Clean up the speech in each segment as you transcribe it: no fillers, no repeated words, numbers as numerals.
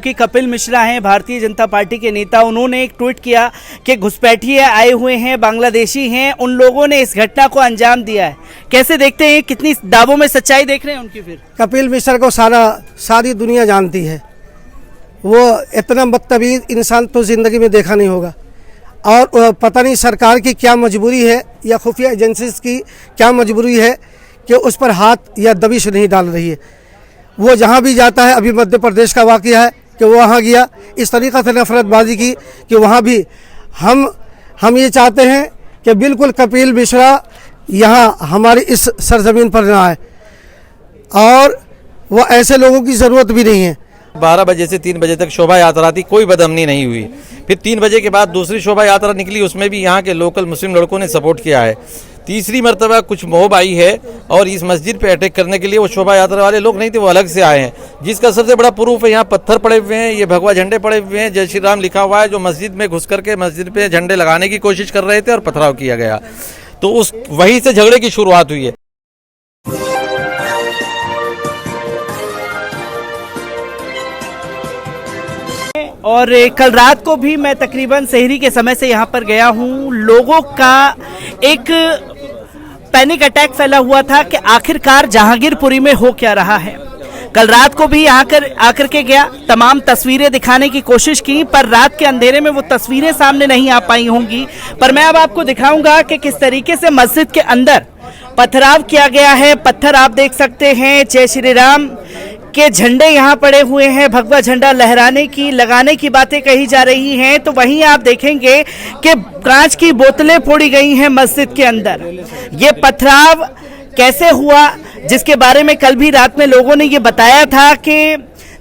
कि कपिल मिश्रा हैं भारतीय जनता पार्टी के नेता, उन्होंने एक ट्वीट किया कि घुसपैठिए आए हुए हैं, बांग्लादेशी हैं, उन लोगों ने इस घटना को अंजाम दिया है। कैसे देखते हैं, कितनी दावों में सच्चाई देख रहे हैं उनकी? फिर कपिल मिश्रा को सारी दुनिया जानती है। वो इतना बदतमीज इंसान तो जिंदगी में देखा नहीं होगा। और पता नहीं सरकार की क्या मजबूरी है या खुफिया एजेंसीज की क्या मजबूरी है कि उस पर हाथ या दबिश नहीं डाल रही है। वो जहाँ भी जाता है, अभी मध्य प्रदेश का वाक़या है कि वो वहाँ गया, इस तरीक़ा से नफरतबाजी की कि वहाँ भी हम ये चाहते हैं कि बिल्कुल कपिल मिश्रा यहाँ हमारी इस सरजमीन पर ना आए, और वो ऐसे लोगों की ज़रूरत भी नहीं है। 12 बजे से 3 बजे तक शोभा यात्रा थी, कोई बदअमनी नहीं हुई। फिर 3 बजे के बाद दूसरी शोभा यात्रा निकली, उसमें भी यहाँ के लोकल मुस्लिम लड़कों ने सपोर्ट किया है। तीसरी मरतबा कुछ मोब आई है और इस मस्जिद पे अटैक करने के लिए वो शोभा यात्रा वाले लोग नहीं थे, वो अलग से आए हैं, जिसका सबसे बड़ा प्रूफ है यहाँ पत्थर पड़े हुए हैं, ये भगवा झंडे पड़े हुए हैं, जय श्री राम लिखा हुआ है, जो मस्जिद में घुस करके मस्जिद पे झंडे लगाने की कोशिश कर रहे थे और पथराव किया गया। तो उस वहीं से झगड़े की शुरुआत हुई है। और कल रात को भी मैं तकरीबन सहरी के समय से यहाँ पर गया हूँ। लोगों का एक पैनिक अटैक फैला हुआ था कि आखिरकार जहांगीरपुरी में हो क्या रहा है। कल रात को भी आकर के गया, तमाम तस्वीरें दिखाने की कोशिश की, पर रात के अंधेरे में वो तस्वीरें सामने नहीं आ पाई होंगी। पर मैं अब आपको दिखाऊंगा कि किस तरीके से मस्जिद के अंदर पथराव किया गया है। पत्थर आप देख सकते हैं, जय श्री राम के झंडे यहाँ पड़े हुए हैं, भगवा झंडा लगाने की बातें कही जा रही हैं। तो वहीं आप देखेंगे कि कांच की बोतलें फोड़ी गई हैं मस्जिद के अंदर। ये पथराव कैसे हुआ, जिसके बारे में कल भी रात में लोगों ने ये बताया था कि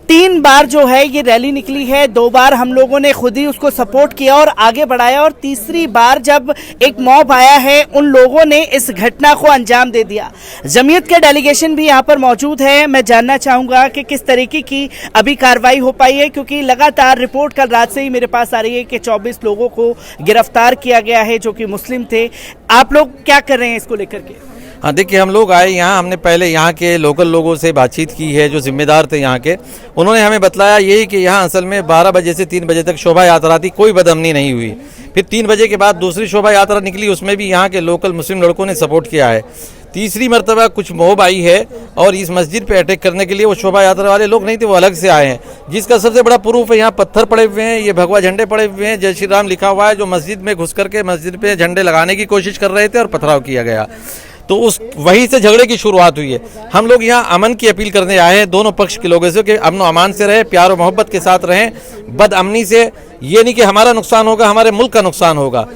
3 बार जो है ये रैली निकली है, 2 बार हम लोगों ने खुद ही उसको सपोर्ट किया और आगे बढ़ाया, और तीसरी बार जब एक मॉब आया है, उन लोगों ने इस घटना को अंजाम दे दिया। जमीयत के डेलीगेशन भी यहाँ पर मौजूद है। मैं जानना चाहूँगा कि किस तरीके की अभी कार्रवाई हो पाई है, क्योंकि लगातार रिपोर्ट कल रात से ही मेरे पास आ रही है कि 24 लोगों को गिरफ्तार किया गया है जो कि मुस्लिम थे। आप लोग क्या कर रहे हैं इसको लेकर के? हाँ देखिए, हम लोग आए यहाँ, हमने पहले यहाँ के लोकल लोगों से बातचीत की है जो जिम्मेदार थे यहाँ के। उन्होंने हमें बतलाया यही कि यहाँ असल में 12 बजे से 3 बजे तक शोभा यात्रा थी, कोई बदअमनी नहीं हुई। फिर 3 बजे के बाद दूसरी शोभा यात्रा निकली, उसमें भी यहाँ के लोकल मुस्लिम लड़कों ने सपोर्ट किया है। तीसरी मरतबा कुछ मोब आई है और इस मस्जिद पे अटैक करने के लिए वो शोभा यात्रा वाले लोग नहीं थे, वो अलग से आए हैं, जिसका सबसे बड़ा प्रूफ है यहाँ पत्थर पड़े हुए हैं, ये भगवा झंडे पड़े हुए हैं, जय श्री राम लिखा हुआ है, जो मस्जिद में घुस करके मस्जिद पे झंडे लगाने की कोशिश कर रहे थे और पथराव किया गया। तो उस वहीं से झगड़े की शुरुआत हुई है। हम लोग यहाँ अमन की अपील करने आए हैं दोनों पक्ष के लोगों से कि अमन अमान से रहें, प्यार और मोहब्बत के साथ रहें, बदअमनी से ये नहीं कि हमारा नुकसान होगा, हमारे मुल्क का नुकसान होगा।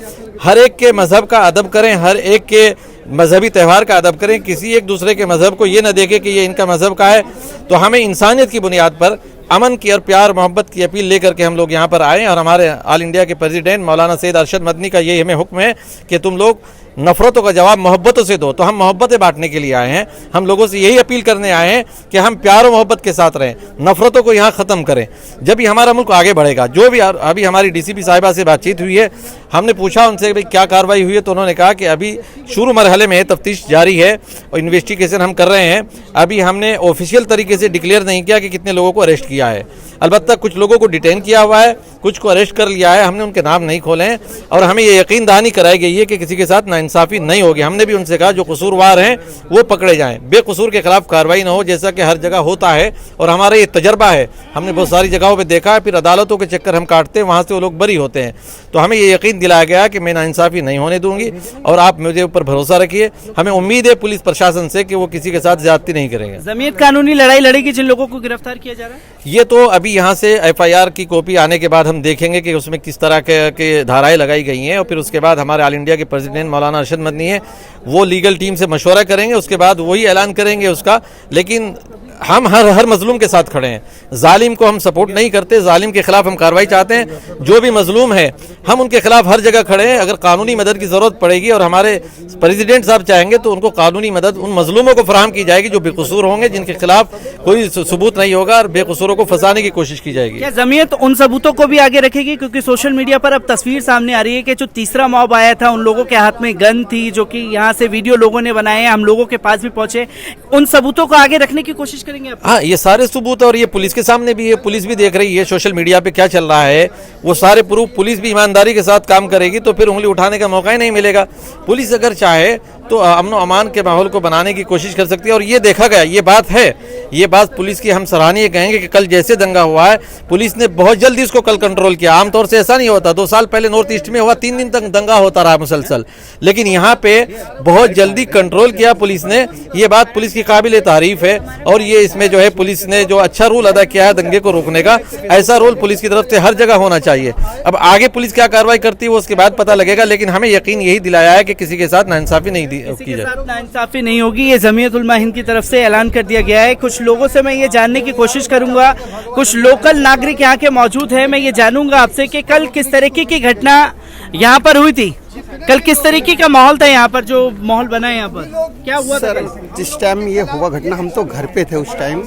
हर एक के मजहब का अदब करें, हर एक के मजहबी त्यौहार का अदब करें, किसी एक दूसरे के मजहब को ये न देखें कि ये इनका मजहब का है। तो हमें इंसानियत की बुनियाद पर अमन की और प्यार मोहब्बत की अपील लेकर के हम लोग यहाँ पर आए, और हमारे ऑल इंडिया के प्रेसिडेंट मौलाना सैयद अरशद मदनी का ये हमें हुक्म है कि तुम लोग नफरतों का जवाब मोहब्बतों से दो। तो हम मोहब्बतें बांटने के लिए आए हैं, हम लोगों से यही अपील करने आए हैं कि हम प्यार और मोहब्बत के साथ रहें, नफरतों को यहाँ ख़त्म करें, जब भी हमारा मुल्क आगे बढ़ेगा। जो भी अभी हमारी डीसीपी साहिबा से बातचीत हुई है, हमने पूछा उनसे भाई क्या कार्रवाई हुई है, तो उन्होंने कहा कि अभी शुरू मरहले में तफ्तीश जारी है और इन्वेस्टिगेशन हम कर रहे हैं। अभी हमने ऑफिशियल तरीके से डिक्लेयर नहीं किया कि कितने लोगों को अरेस्ट किया है, अलबत्ता कुछ लोगों को डिटेन किया हुआ है, कुछ को अरेस्ट कर लिया है, हमने उनके नाम नहीं खोले हैं, और हमें ये यकीन दहानी कराई गई है कि किसी के साथ नाइंसाफ़ी नहीं होगी। हमने भी उनसे कहा जो कसूरवार हैं वो पकड़े जाएं, बेकसूर के खिलाफ कार्रवाई न हो, जैसा कि हर जगह होता है। और हमारा ये तजर्बा है, हमने बहुत सारी जगहों पे देखा है, फिर अदालतों के चक्कर हम काटते हैं, वहाँ से वो लोग बरी होते हैं। तो हमें ये यकीन दिलाया गया कि मैं नाइंसाफ़ी नहीं होने दूंगी, और आप मुझे ऊपर भरोसा रखिए। हमें उम्मीद है पुलिस प्रशासन से कि वो किसी के साथ ज्यादती नहीं करेंगे। जमीयत कानूनी लड़ाई लड़ेगी जिन लोगों को गिरफ्तार किया जा रहा है? ये तो अभी यहाँ से FIR की कॉपी आने के बाद हम देखेंगे कि उसमें किस तरह के धाराएं लगाई गई हैं, और फिर उसके बाद हमारे ऑल इंडिया के प्रेसिडेंट मौलाना अरशद मदनी है, वो लीगल टीम से मशवरा करेंगे, उसके बाद वही ऐलान करेंगे उसका। लेकिन हम हर मजलूम के साथ खड़े हैं, जालिम को हम सपोर्ट नहीं करते, जालिम के खिलाफ हम कार्रवाई चाहते हैं। जो भी मजलूम है हम उनके खिलाफ हर जगह खड़े हैं। अगर कानूनी मदद की ज़रूरत पड़ेगी और हमारे प्रेसिडेंट साहब चाहेंगे तो उनको कानूनी मदद उन मजलूमों को फराहम की जाएगी जो बेकसूर होंगे, जिनके खिलाफ कोई सबूत नहीं होगा, और बेकसूरों को फंसाने की कोशिश की जाएगी। क्या जमीयत उन सबूतों को भी आगे रखेगी? क्योंकि सोशल मीडिया पर अब तस्वीर सामने आ रही है कि जो तीसरा मॉब आया था, उन लोगों के हाथ में गन थी, जो कि यहाँ से वीडियो लोगों ने बनाए हैं, हम लोगों के पास भी पहुंचे। उन सबूतों को आगे रखने की कोशिश करेंगे आप? हाँ, ये सारे सबूत है और ये पुलिस के सामने भी है, पुलिस भी देख रही है सोशल मीडिया पे क्या चल रहा है, वो सारे प्रूफ पुलिस भी ईमानदारी के साथ काम करेगी तो फिर उंगली उठाने का मौका ही नहीं मिलेगा। पुलिस अगर चाहे तो अमन अमान के माहौल को बनाने की कोशिश कर सकती है और ये देखा गया, ये बात है, ये बात पुलिस की हम सराहनीय कहेंगे कि कल जैसे दंगा हुआ है पुलिस ने बहुत जल्दी इसको कल कंट्रोल किया। आमतौर से ऐसा नहीं होता, 2 साल पहले नॉर्थ ईस्ट में हुआ, 3 दिन तक दंगा होता रहा मुसलसल, लेकिन यहाँ पे बहुत जल्दी कंट्रोल किया पुलिस ने। ये बात पुलिस की काबिल तारीफ है और ये इसमें जो है पुलिस ने जो अच्छा रोल अदा किया है दंगे को रोकने का, ऐसा रोल पुलिस की तरफ से हर जगह होना चाहिए। अब आगे पुलिस क्या कार्रवाई करती है वो उसके बाद पता लगेगा, लेकिन हमें यकीन यही दिलाया है कि किसी के साथ नाइंसाफी नहीं की जाए, नाइंसाफी नहीं होगी। ये जमीयत उलमा हिंद की तरफ से ऐलान कर दिया गया है। कुछ लोगों से मैं ये जानने की कोशिश करूंगा, कुछ लोकल नागरिक यहाँ के मौजूद हैं, मैं ये जानूंगा आपसे कि कल किस तरीके की घटना यहाँ पर हुई थी, कल किस तरीके का माहौल था यहाँ पर, जो माहौल बना है यहाँ पर, क्या हुआ था? जिस टाइम ये हुआ घटना हम तो घर पे थे उस टाइम,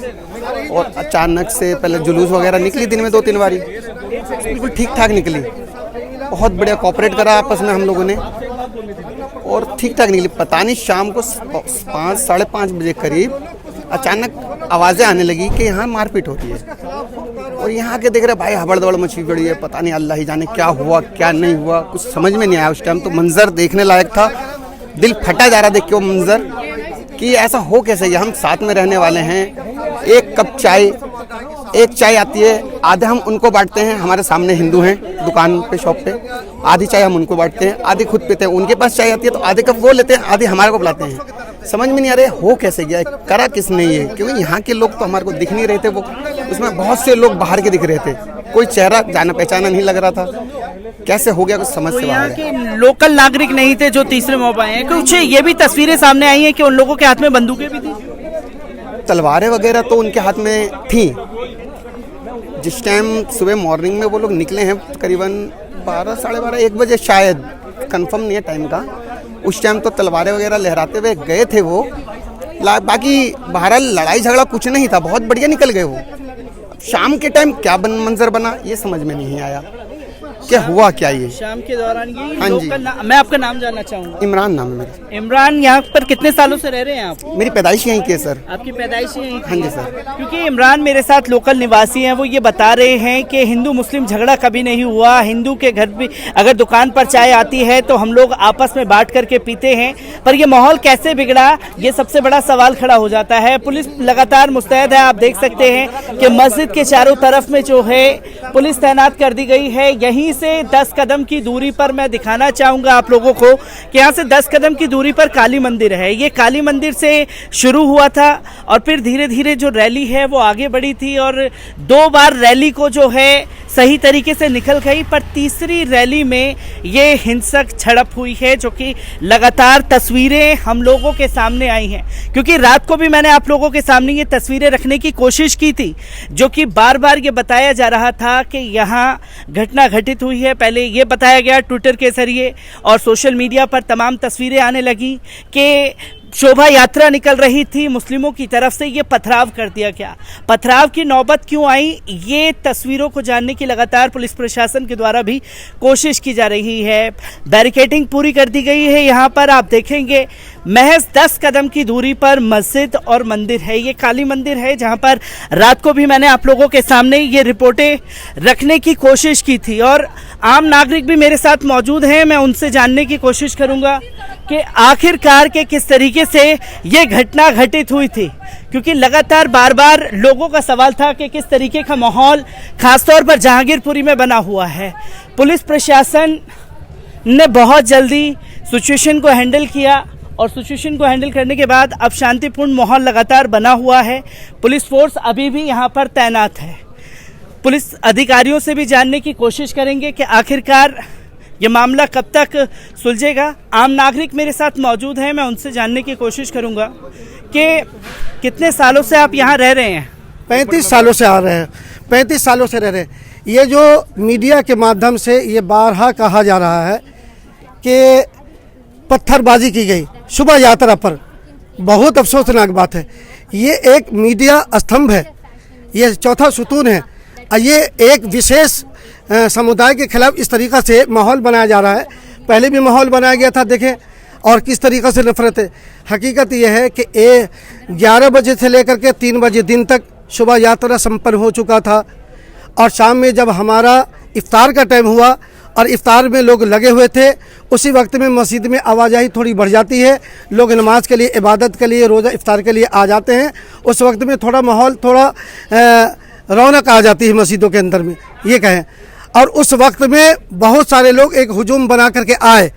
और अचानक से पहले जुलूस वगैरह निकली दिन में 2-3 बारी, बिल्कुल ठीक ठाक निकली, बहुत बढ़िया कोऑपरेट करा आपस में हम लोगों ने और ठीक ठाक निकली। पता नहीं शाम को 5 साढ़े 5 बजे करीब अचानक आवाज़ें आने लगी कि यहाँ मारपीट होती है और यहाँ के देख रहे भाई हबड़ दबड़ मची पड़ी है, पता नहीं अल्लाह ही जाने क्या हुआ क्या नहीं हुआ, कुछ समझ में नहीं आया। उस टाइम तो मंजर देखने लायक था, दिल फटा जा रहा देख के वो मंजर कि ऐसा हो कैसे। हम साथ में रहने वाले हैं, एक कप चाय, एक चाय आती है, आधे हम उनको बांटते हैं, हमारे सामने हिंदू हैं दुकान पे शॉप पे, आधी चाय हम उनको बांटते हैं, आधी खुद पीते हैं, उनके पास चाय आती है तो आधे कप वो लेते हैं, आधी हमारे को बुलाते हैं। समझ में नहीं आ रहा हो कैसे गया, करा किसने ये, क्योंकि यहाँ के लोग तो हमारे को दिख नहीं रहे थे, वो उसमें बहुत से लोग बाहर के दिख रहे थे, कोई चेहरा जाना पहचाना नहीं लग रहा था, कैसे हो गया कुछ समझ से यहाँ बाहर है। के लोकल नागरिक नहीं थे जो तीसरे मौके आए हैं, कुछ ये भी तस्वीरें सामने आई हैं कि उन लोगों के हाथ में बंदूकें भी थी, तलवारें वगैरह तो उनके हाथ में थी। जिस टाइम सुबह मॉर्निंग में वो लोग निकले हैं करीबन 12 साढ़े 12 1 बजे शायद, कंफर्म नहीं है टाइम का, उस टाइम तो तलवारें वगैरह लहराते हुए गए थे वो। बाकी बहरहाल लड़ाई झगड़ा कुछ नहीं था, बहुत बढ़िया निकल गए वो। शाम के टाइम क्या मंजर बना ये समझ में नहीं आया, क्या हुआ क्या ये शाम के दौरान ये हाँ जी। मैं आपका नाम जानना चाहूँगा। इमरान नाम है मेरा। इमरान, यहाँ पर कितने सालों से रह रहे हैं आप? मेरी पैदाइश यहीं की है सर। आपकी पैदाइश यहीं की हाँ जी है? सर। क्योंकि इमरान मेरे साथ लोकल निवासी हैं, वो ये बता रहे हैं कि हिंदू मुस्लिम झगड़ा कभी नहीं हुआ, हिंदू के घर भी अगर दुकान पर चाय आती है तो हम लोग आपस में बांट करके पीते हैं, पर ये माहौल कैसे बिगड़ा ये सबसे बड़ा सवाल खड़ा हो जाता है। पुलिस लगातार मुस्तैद है, आप देख सकते हैं कि मस्जिद के चारों तरफ में जो है पुलिस तैनात कर दी गई है। यहीं से 10 कदम की दूरी पर मैं दिखाना चाहूंगा आप लोगों को कि यहाँ से 10 कदम की दूरी पर काली मंदिर है। ये काली मंदिर से शुरू हुआ था और फिर धीरे धीरे जो रैली है वो आगे बढ़ी थी और 2 बार रैली को जो है सही तरीके से निकल गई, पर तीसरी रैली में ये हिंसक झड़प हुई है, जो कि लगातार तस्वीरें हम लोगों के सामने आई हैं। क्योंकि रात को भी मैंने आप लोगों के सामने ये तस्वीरें रखने की कोशिश की थी, जो कि बार बार ये बताया जा रहा था कि यहाँ घटना घटित हुई है। पहले ये बताया गया ट्विटर के जरिए और सोशल मीडिया पर तमाम तस्वीरें आने लगी कि शोभा यात्रा निकल रही थी मुस्लिमों की तरफ से, ये पथराव कर दिया गया। पथराव की नौबत क्यों आई, ये तस्वीरों को जानने की लगातार पुलिस प्रशासन के द्वारा भी कोशिश की जा रही है। बैरिकेडिंग पूरी कर दी गई है। यहाँ पर आप देखेंगे महज 10 कदम की दूरी पर मस्जिद और मंदिर है। ये काली मंदिर है जहाँ पर रात को भी मैंने आप लोगों के सामने ये रिपोर्टें रखने की कोशिश की थी और आम नागरिक भी मेरे साथ मौजूद हैं। मैं उनसे जानने की कोशिश करूँगा कि आखिरकार के किस तरीके से ये घटना घटित हुई थी, क्योंकि लगातार बार बार लोगों का सवाल था कि किस तरीके का माहौल खासतौर पर जहांगीरपुरी में बना हुआ है। पुलिस प्रशासन ने बहुत जल्दी सिचुएशन को हैंडल किया और सिचुएशन को हैंडल करने के बाद अब शांतिपूर्ण माहौल लगातार बना हुआ है। पुलिस फोर्स अभी भी यहाँ पर तैनात है। पुलिस अधिकारियों से भी जानने की कोशिश करेंगे कि आखिरकार ये मामला कब तक सुलझेगा। आम नागरिक मेरे साथ मौजूद हैं, मैं उनसे जानने की कोशिश करूंगा कि कितने सालों से आप यहाँ रह रहे हैं? 35 सालों से आ रहे हैं, 35 सालों से रह रहे हैं। ये जो मीडिया के माध्यम से ये बारहा कहा जा रहा है कि पत्थरबाजी की गई शोभा यात्रा पर, बहुत अफसोसनाक बात है। ये एक मीडिया स्तंभ है, ये चौथा सुतून है। ये एक विशेष समुदाय के खिलाफ इस तरीक़ा से माहौल बनाया जा रहा है। पहले भी माहौल बनाया गया था देखें, और किस तरीक़े से नफरत है। हकीकत यह है कि 11 बजे से लेकर के 3 बजे दिन तक शोभा यात्रा संपन्न हो चुका था और शाम में जब हमारा इफ्तार का टाइम हुआ और इफ्तार में लोग लगे हुए थे, उसी वक्त में मस्जिद में आवाजाही थोड़ी बढ़ जाती है। लोग नमाज के लिए, इबादत के लिए, रोज़ा इफ्तार के लिए आ जाते हैं। उस वक्त में थोड़ा माहौल, थोड़ा रौनक आ जाती है मस्जिदों के अंदर में, ये कहें। और उस वक्त में बहुत सारे लोग एक हुजूम बना करके आए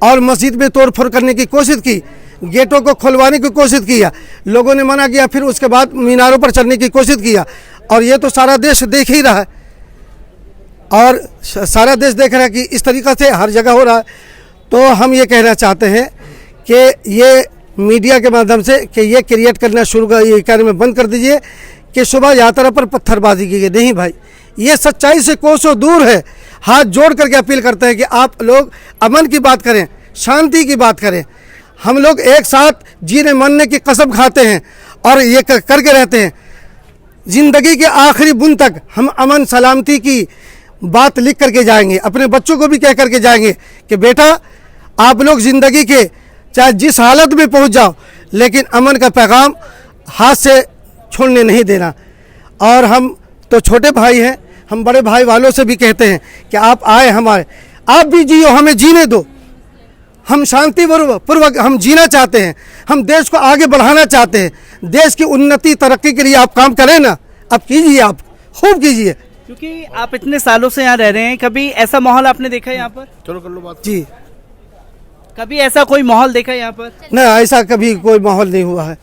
और मस्जिद में तोड़ फोड़ करने की कोशिश की, गेटों को खुलवाने की कोशिश किया, लोगों ने मना किया। फिर उसके बाद मीनारों पर चढ़ने की कोशिश किया और ये तो सारा देश देख ही रहा है और सारा देश देख रहा है कि इस तरीक़े से हर जगह हो रहा है। तो हम ये कहना चाहते हैं कि ये मीडिया के माध्यम से कि ये क्रिएट करना शुरू कर, ये कहने में बंद कर दीजिए कि शोभा यात्रा पर पत्थरबाजी की गई। नहीं भाई, ये सच्चाई से कोसों दूर है। हाथ जोड़ करके अपील करते हैं कि आप लोग अमन की बात करें, शांति की बात करें। हम लोग एक साथ जीने मरने की कसम खाते हैं और ये करके रहते हैं। ज़िंदगी के आखिरी बूंद तक हम अमन सलामती की बात लिख करके जाएंगे, अपने बच्चों को भी कह करके जाएंगे कि बेटा आप लोग ज़िंदगी के चाहे जिस हालत में पहुंच जाओ, लेकिन अमन का पैगाम हाथ से छोड़ने नहीं देना। और हम तो छोटे भाई हैं, हम बड़े भाई वालों से भी कहते हैं कि आप आए हमारे, आप भी जियो, हमें जीने दो। हम शांति पूर्वक हम जीना चाहते हैं, हम देश को आगे बढ़ाना चाहते हैं। देश की उन्नति तरक्की के लिए आप काम करें ना, आप कीजिए, आप खूब कीजिए। क्योंकि आप इतने सालों से यहाँ रह रहे हैं, कभी ऐसा माहौल आपने देखा है यहाँ पर? चलो कर लो बात जी। कभी ऐसा कोई माहौल देखा है यहाँ पर? नहीं, ऐसा कभी कोई माहौल नहीं हुआ है।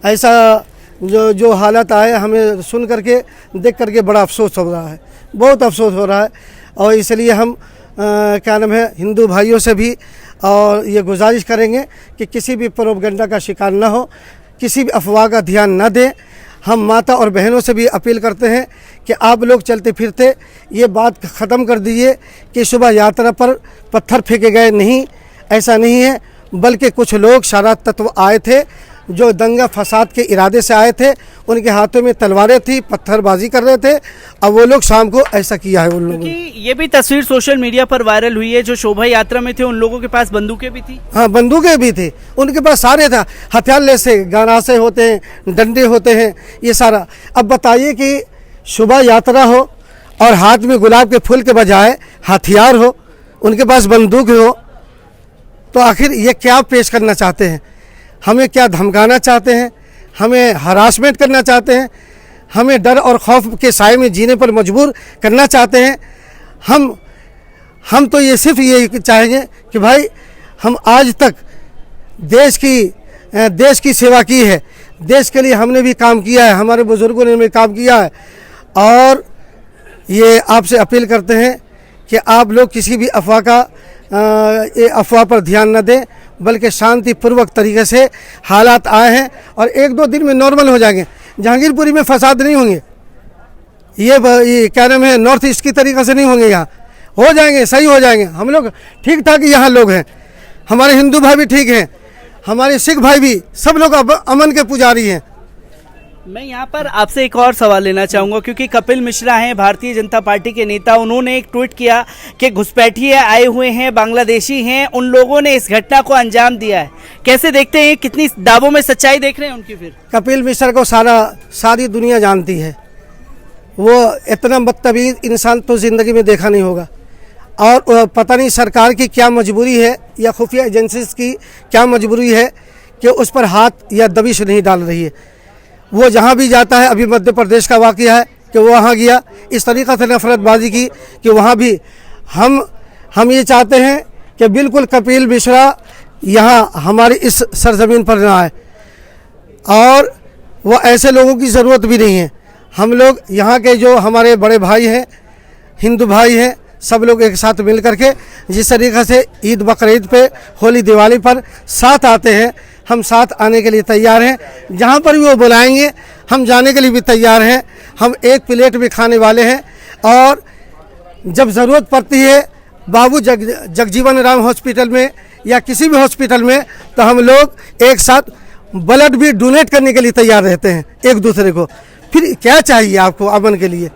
ऐसा जो हालत आए, हमें सुन करके देख करके बड़ा अफसोस हो रहा है, बहुत अफसोस हो रहा है। और इसलिए हम क्या नाम है, हिंदू भाइयों से भी और ये गुजारिश करेंगे कि किसी भी प्रोपगेंडा का शिकार न हो, किसी भी अफवाह का ध्यान न दें। हम माता और बहनों से भी अपील करते हैं कि आप लोग चलते फिरते ये बात ख़त्म कर दीजिए कि शोभा यात्रा पर पत्थर फेंके गए, नहीं, ऐसा नहीं है। बल्कि कुछ लोग शरारत तत्व आए थे जो दंगा फसाद के इरादे से आए थे, उनके हाथों में तलवारें थी, पत्थरबाजी कर रहे थे। अब वो लोग शाम को ऐसा किया है उन लोगों ने। ये भी तस्वीर सोशल मीडिया पर वायरल हुई है, जो शोभा यात्रा में थे उन लोगों के पास बंदूकें भी थी। हाँ, बंदूकें भी थी, उनके पास सारे था, हथियार जैसे गनासे होते हैं, डंडे होते हैं, ये सारा। अब बताइए कि शोभा यात्रा हो और हाथ में गुलाब के फूल के बजाय हथियार हो, उनके पास बंदूक हो, तो आखिर ये क्या पेश करना चाहते हैं? हमें क्या धमकाना चाहते हैं? हमें हरासमेंट करना चाहते हैं? हमें डर और खौफ के साए में जीने पर मजबूर करना चाहते हैं? हम तो ये सिर्फ ये चाहेंगे कि भाई हम आज तक देश की सेवा की है, देश के लिए हमने भी काम किया है, हमारे बुजुर्गों ने भी काम किया है। और ये आपसे अपील करते हैं कि आप लोग किसी भी अफवाह पर ध्यान न दें, बल्कि शांतिपूर्वक तरीके से हालात आए हैं और 1-2 दिन में नॉर्मल हो जाएंगे। जहांगीरपुरी में फसाद नहीं होंगे, ये क्या नाम है, नॉर्थ ईस्ट की तरीके से नहीं होंगे, यहाँ हो जाएंगे, सही हो जाएंगे। हम लोग ठीक ठाक यहाँ लोग हैं, हमारे हिंदू भाई भी ठीक हैं, हमारे सिख भाई भी, सब लोग अमन के पुजारी हैं। मैं यहाँ पर आपसे एक और सवाल लेना चाहूँगा, क्योंकि कपिल मिश्रा हैं भारतीय जनता पार्टी के नेता, उन्होंने एक ट्वीट किया कि घुसपैठिए आए हुए हैं, बांग्लादेशी हैं, उन लोगों ने इस घटना को अंजाम दिया है। कैसे देखते हैं, कितनी दावों में सच्चाई देख रहे हैं उनकी? फिर कपिल मिश्रा को सारी दुनिया जानती है। वो इतना बदतमीज इंसान तो ज़िंदगी में देखा नहीं होगा। और पता नहीं सरकार की क्या मजबूरी है या खुफिया एजेंसीज की क्या मजबूरी है कि उस पर हाथ या दबिश नहीं डाल रही है। वो जहाँ भी जाता है, अभी मध्य प्रदेश का वाक़या है कि वो वहाँ गया, इस तरीक़े से नफरतबाजी की कि वहाँ भी हम ये चाहते हैं कि बिल्कुल कपिल मिश्रा यहाँ हमारी इस सरजमीन पर ना आए, और वो ऐसे लोगों की ज़रूरत भी नहीं है। हम लोग यहाँ के जो हमारे बड़े भाई हैं, हिंदू भाई हैं, सब लोग एक साथ मिल करके जिस तरीक़े से ईद बकरीद पे, होली दिवाली पर साथ आते हैं, हम साथ आने के लिए तैयार हैं। जहाँ पर भी वो बुलाएंगे हम जाने के लिए भी तैयार हैं। हम एक प्लेट भी खाने वाले हैं, और जब ज़रूरत पड़ती है बाबू जगजीवन राम हॉस्पिटल में या किसी भी हॉस्पिटल में, तो हम लोग एक साथ ब्लड भी डोनेट करने के लिए तैयार रहते हैं एक दूसरे को। फिर क्या चाहिए आपको अमन के लिए?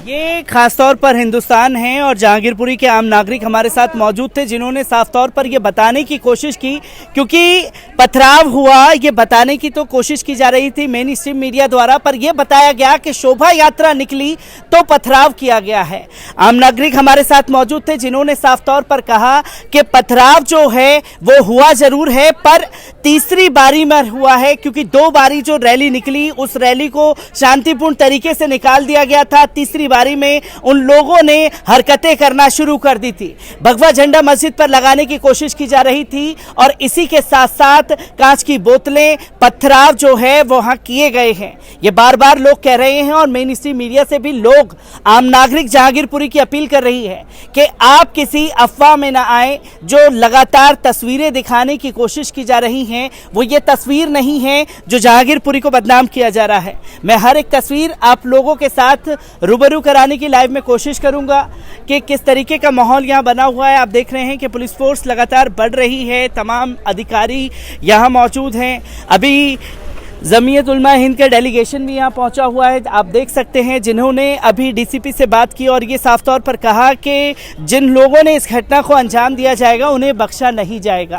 ये खासतौर पर हिंदुस्तान है और जहांगीरपुरी के आम नागरिक हमारे साथ मौजूद थे जिन्होंने साफ तौर पर ये बताने की कोशिश की, क्योंकि पथराव हुआ ये बताने की तो कोशिश की जा रही थी मेन स्ट्रीम मीडिया द्वारा, पर यह बताया गया कि शोभा यात्रा निकली तो पथराव किया गया है। आम नागरिक हमारे साथ मौजूद थे जिन्होंने साफ तौर पर कहा कि पथराव जो है वो हुआ जरूर है, पर तीसरी बारी में हुआ है, क्योंकि 2 बारी जो रैली निकली उस रैली को शांतिपूर्ण तरीके से निकाल दिया गया था। तीसरी बारी में उन लोगों ने हरकतें करना शुरू कर दी थी, भगवा झंडा मस्जिद पर लगाने की कोशिश की जा रही थी और इसी के साथ साथ कांच की बोतलें, पथराव जो है वहां किए गए हैं। ये बार बार लोग कह रहे हैं और मेन स्ट्रीम मीडिया से भी लोग, आम नागरिक जहांगीरपुरी की अपील कर रही है कि आप किसी अफवाह में ना आए। जो लगातार तस्वीरें दिखाने की कोशिश की जा रही हैं वो ये तस्वीर नहीं है जो जहांगीरपुरी को बदनाम किया जा रहा है। मैं हर एक तस्वीर आप लोगों के साथ रूबरू कराने की लाइव में कोशिश करूंगा कि किस तरीके का माहौल यहाँ बना हुआ है। आप देख रहे हैं कि पुलिस फोर्स लगातार बढ़ रही है, तमाम अधिकारी यहाँ मौजूद हैं। अभी जमीयत उलमा हिंद का डेलीगेशन भी यहाँ पहुँचा हुआ है, आप देख सकते हैं, जिन्होंने अभी डीसीपी से बात की और ये साफ तौर पर कहा कि जिन लोगों ने इस घटना को अंजाम दिया जाएगा उन्हें बख्शा नहीं जाएगा।